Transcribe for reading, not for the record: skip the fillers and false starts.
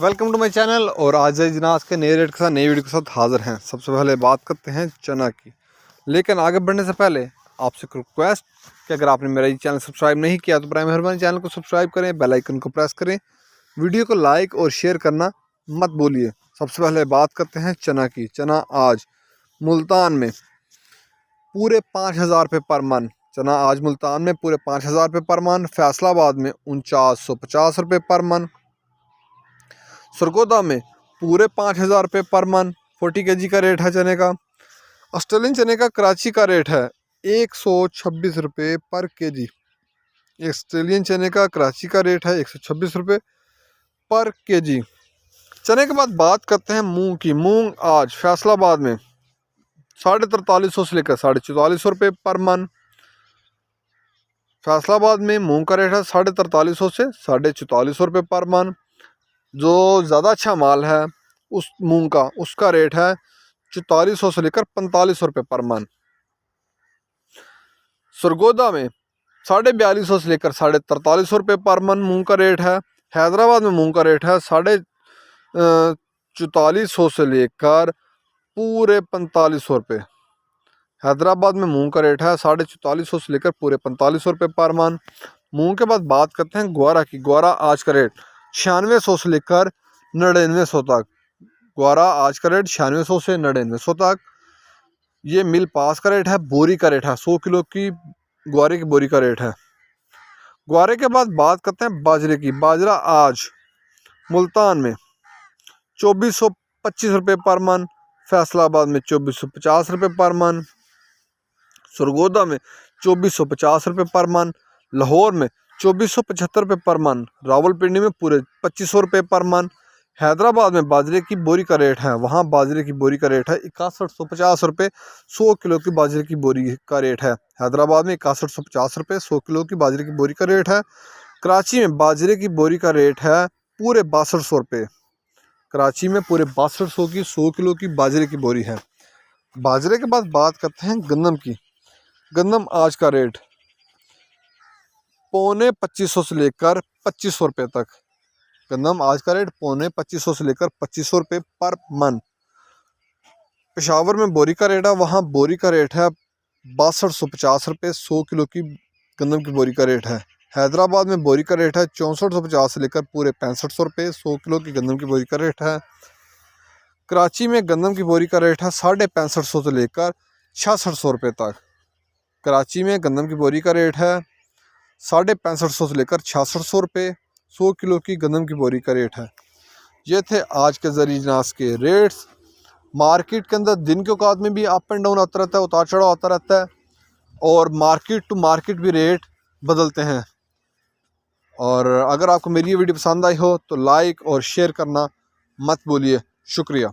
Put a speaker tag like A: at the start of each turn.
A: Welcome to my channel. और आज जनाज के नए रेट के साथ नई वीडियो के साथ हाज़िर हैं। सबसे पहले बात करते हैं चना की, लेकिन आगे बढ़ने से पहले आपसे रिक्वेस्ट कि अगर आपने मेरा ये चैनल सब्सक्राइब नहीं किया तो बराए मेहरबानी चैनल को सब्सक्राइब करें, बेल आइकन को प्रेस करें, वीडियो को लाइक और शेयर करना मत भूलिए। सबसे पहले बात करते हैं चना की। चना आज मुल्तान में पूरे 5,000 रुपये पर मन। चना आज मुल्तान में पूरे 5,000 रुपये पर मन। फैसलाबाद में 4950 रुपये पर मन। सरगोदा में पूरे 5,000 रुपये पर मन 40 kg का रेट है चने का। ऑस्ट्रेलियन चने का कराची का रेट है 126 रुपये पर केजी। ऑस्ट्रेलियन चने का कराची का रेट है 126 रुपये पर केजी। चने के बाद बात करते हैं मूंग की। मूंग आज फैसलाबाद में 4350 से लेकर 4450 रुपये पर मन। फैसलाबाद में मूंग का रेट है 4350 से 4450 रुपये पर मन। जो ज़्यादा अच्छा माल है उस मूंग का, उसका रेट है 4400 से लेकर 4500 रुपये पर मन। सरगोदा में 4250 से लेकर 4350 रुपये पर मन मूंग का रेट है। हैदराबाद में मूंग का रेट है 4450 से लेकर पूरे 4500 रुपये। हैदराबाद में मूंग का रेट है 4450 से लेकर पूरे 4500 रुपये पर मन। मूंग के बाद बात करते हैं ग्वारा की। ग्वारा आज का रेट 9600 से लेकर 9900 तक। ग्वारा आज का रेट 9600 से 9900 तक। ये मिल पास का रेट है। बोरी का रेट है 100 किलो की ग्वारे की बोरी का रेट है। ग्वारे के बाद बात करते हैं बाजरे की। बाजरा आज मुल्तान में 2425 रुपये पर मन। फैसलाबाद में 2450 रुपये पर मन। सरगोदा में 2450 रुपये पर मन। लाहौर में 2475 रुपये पर मन। रावलपिंडी में पूरे 2500 रुपये पर मन। हैदराबाद में बाजरे की बोरी का रेट है, वहाँ बाजरे की बोरी का रेट है 6150 रुपये 100 किलो की बाजरे की बोरी का रेट है। हैदराबाद में 6150 रुपये 100 किलो की बाजरे की बोरी का रेट है। कराची में बाजरे की बोरी का रेट है पूरे 6200 रुपये। कराची में पूरे 6200 की 100 किलो की बाजरे की बोरी है। बाजरे के बाद बात करते हैं गंदम की। गंदम आज का रेट 2500 से लेकर 2500 रुपये तक। गंदम आज का रेट 2500 से लेकर 2500 रुपये पर मन। पेशावर में बोरी का रेट है, वहाँ बोरी का रेट है 6250 रुपये 100 किलो की गंदम की बोरी का रेट है। हैदराबाद में बोरी का रेट है 6450 से लेकर पूरे 6500 रुपये 100 किलो की गंदम की बोरी का रेट है। कराची में गंदम की बोरी का रेट है 6550 से लेकर 6600 रुपये तक। कराची में गंदम की बोरी का रेट है 6550 से लेकर 6600 रुपये 100 किलो की गंदम की बोरी का रेट है। ये थे आज के ज़रीनास के रेट्स। मार्केट के अंदर दिन के औकात में भी अप एंड डाउन आता रहता है, उतार चढ़ाव आता रहता है, और मार्केट टू मार्केट भी रेट बदलते हैं। और अगर आपको मेरी ये वीडियो पसंद आई हो तो लाइक और शेयर करना मत भूलिए। शुक्रिया।